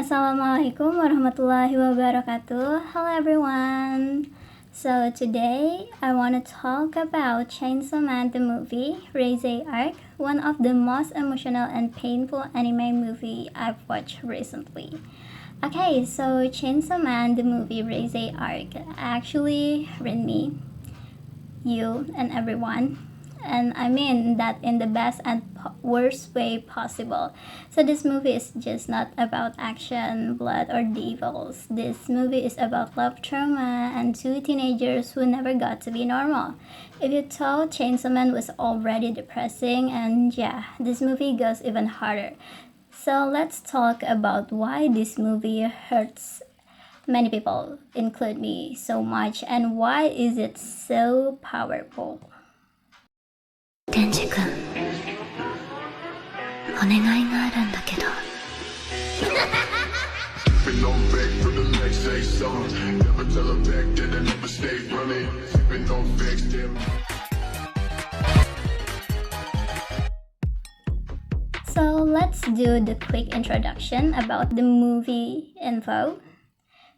Assalamualaikum warahmatullahi wabarakatuh. Hello everyone. So today I want to talk about Chainsaw Man the movie, Raise Arc, one of the most emotional and painful anime movie I've watched recently. Okay, so Chainsaw Man the movie, Raise Arc actually read me, you, and everyone. And I mean that in the best and worst way possible. So this movie is just not about action, blood, or devils. This movie is about love trauma and two teenagers who never got to be normal. If you thought Chainsaw Man was already depressing, and yeah, this movie goes even harder. So let's talk about why this movie hurts many people, include me, so much, and why is it so powerful. デンジ君、お願いがあるんだけど。Sipping on back for the next say song. Never tell her back that I never stay running. Sipping on vex, damn. So let's do the quick introduction about the movie info.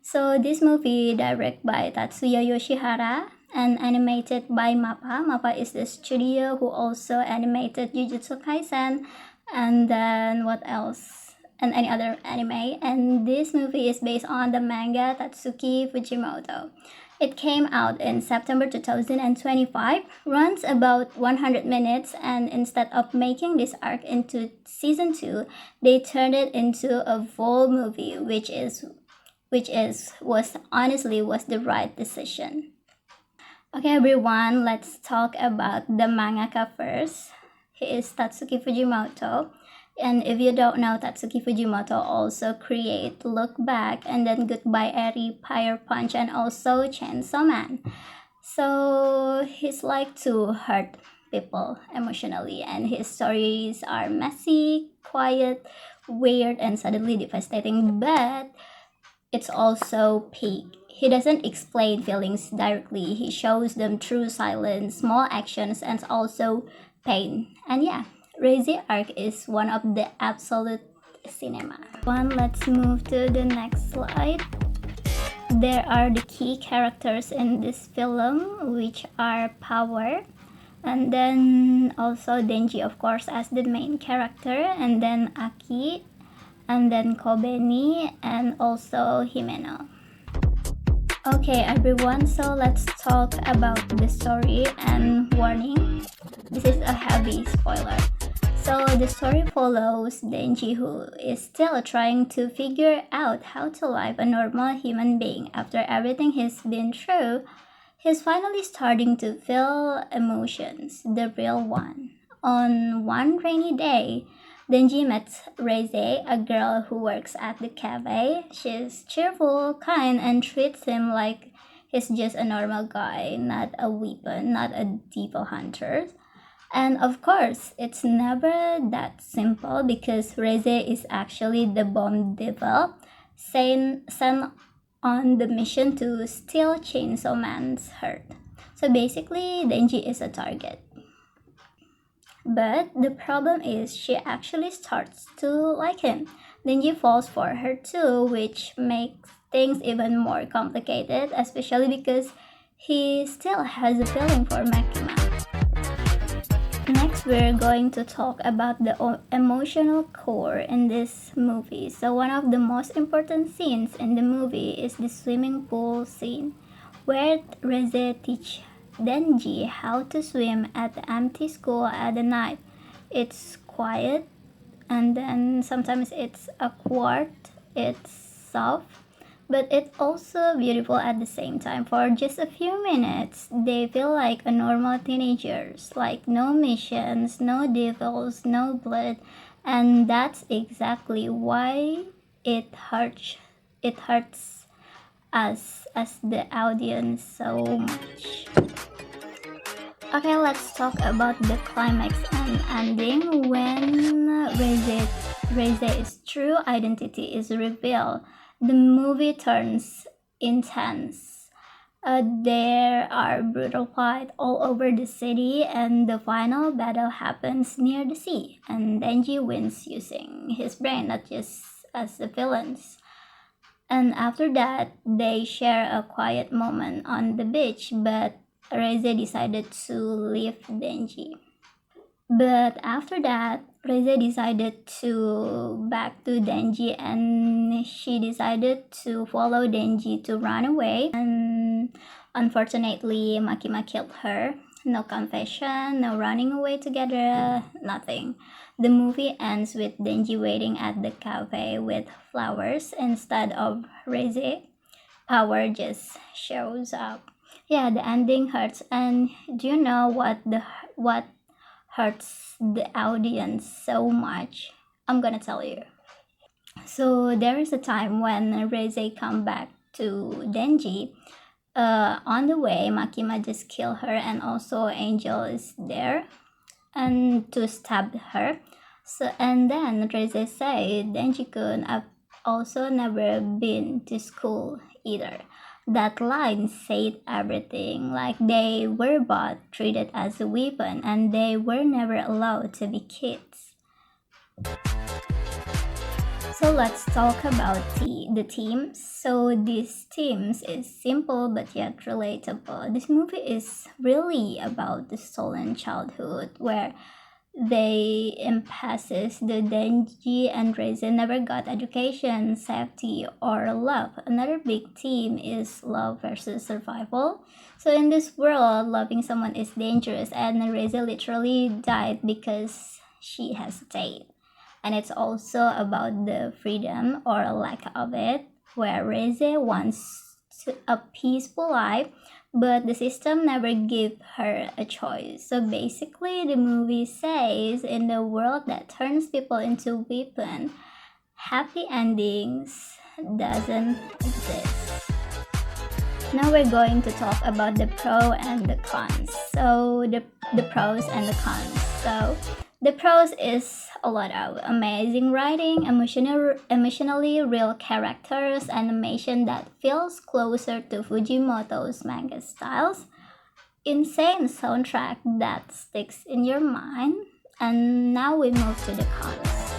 So this movie directed by Tatsuya Yoshihara and animated by MAPPA. MAPPA is the studio who also animated Jujutsu Kaisen and then what else? And any other anime. And this movie is based on the manga Tatsuki Fujimoto. It came out in September 2025, runs about 100 minutes, and instead of making this arc into season 2, they turned it into a full movie, which was the right decision. Okay everyone, let's talk about the mangaka first. He is Tatsuki Fujimoto. And if you don't know, Tatsuki Fujimoto also create Look Back and then Goodbye Eri, Fire Punch, and also Chainsaw Man. So he's like to hurt people emotionally, and his stories are messy, quiet, weird, and suddenly devastating, but it's also peak. He doesn't explain feelings directly. He shows them through silence, small actions, and also pain. And yeah, Raise Arc is one of the absolute cinema. Let's move to the next slide. There are the key characters in this film, which are Power, and then also Denji, of course, as the main character, and then Aki, and then Kobeni, and also Himeno. Okay everyone, so let's talk about the story, and warning, this is a heavy spoiler. So the story follows Denji, who is still trying to figure out how to live a normal human being after everything he's been through. He's finally starting to feel emotions, the real one. On one rainy day, Denji meets Reize, a girl who works at the cafe. She's cheerful, kind, and treats him like he's just a normal guy, not a weapon, not a devil hunter. And of course, it's never that simple because Reize is actually the bomb devil sent on the mission to steal Chainsaw Man's heart. So basically, Denji is a target. But the problem is she actually starts to like him. Denji falls for her too, which makes things even more complicated, especially because he still has a feeling for Makima. Next, we're going to talk about the emotional core in this movie. So one of the most important scenes in the movie is the swimming pool scene, where Reize teaches Denji how to swim at the empty school at the night. It's quiet, and then sometimes it's awkward, it's soft, but it's also beautiful at the same time. For just a few minutes, they feel like a normal teenagers, like no missions, no devils, no blood, and that's exactly why it hurts us as the audience so much. Okay, let's talk about the climax and ending when Reize's true identity is revealed. The movie turns intense. There are brutal fights all over the city, and the final battle happens near the sea. And Denji wins using his brain, not just as the villains. And after that, they share a quiet moment on the beach, but Reze decided to leave Denji. But after that, Reze decided to back to Denji, and she decided to follow Denji to run away. And unfortunately, Makima killed her. No confession, no running away together, nothing. The movie ends with Denji waiting at the cafe with flowers instead of Reze. Power just shows up. Yeah, the ending hurts. And do you know what hurts the audience so much? I'm gonna tell you. So there is a time when Reze come back to Denji. On the way, Makima just kill her, and also Angel is there and to stab her. So and then Reze said Denji-kun, I've also never been to school either. That line said everything. Like, they were both treated as a weapon, and they were never allowed to be kids. So let's talk about the themes. So these themes is simple but yet relatable. This movie is really about the stolen childhood, where they emphasis the Denji and Reze never got education, safety, or love. Another big theme is love versus survival. So in this world, loving someone is dangerous, and Reze literally died because she hesitated. And it's also about the freedom or lack of it, where Reze wants a peaceful life, but the system never gave her a choice. So basically, the movie says, in the world that turns people into weapons, happy endings doesn't exist. Now we're going to talk about the pros and the cons. So the pros and the cons. So the pros is a lot of amazing writing, emotionally real characters, animation that feels closer to Fujimoto's manga styles, insane soundtrack that sticks in your mind, and now we move to the cons.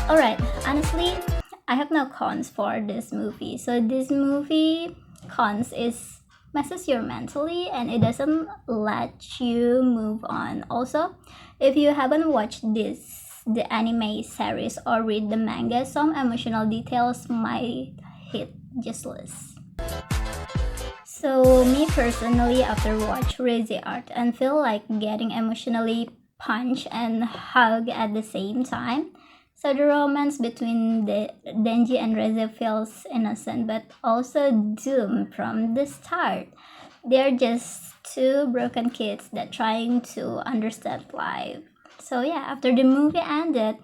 Alright, honestly, I have no cons for this movie. So this movie cons is messes you mentally, and it doesn't let you move on. Also, if you haven't watched the anime series or read the manga, some emotional details might hit useless. So me personally, after watch Crazy Art and feel like getting emotionally punched and hug at the same time. So the romance between the Denji and Reze feels innocent but also doomed from the start. They're just two broken kids that trying to understand life. So yeah, after the movie ended,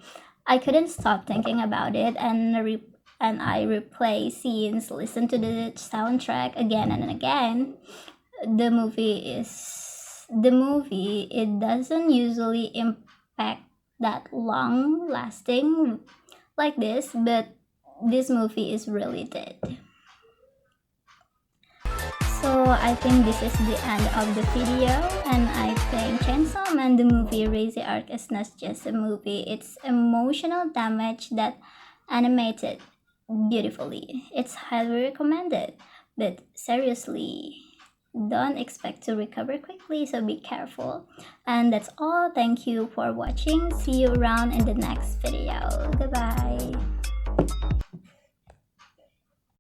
I couldn't stop thinking about it, and I replay scenes, listen to the soundtrack again and again. The movie, it doesn't usually impact that long lasting like this, but this movie is really dead. So I think this is the end of the video, and I think Chainsaw Man the movie Crazy Arc is not just a movie, it's emotional damage that animated beautifully. It's highly recommended, but seriously, don't expect to recover quickly, so be careful. And that's all. Thank you for watching. See you around in the next video. Goodbye.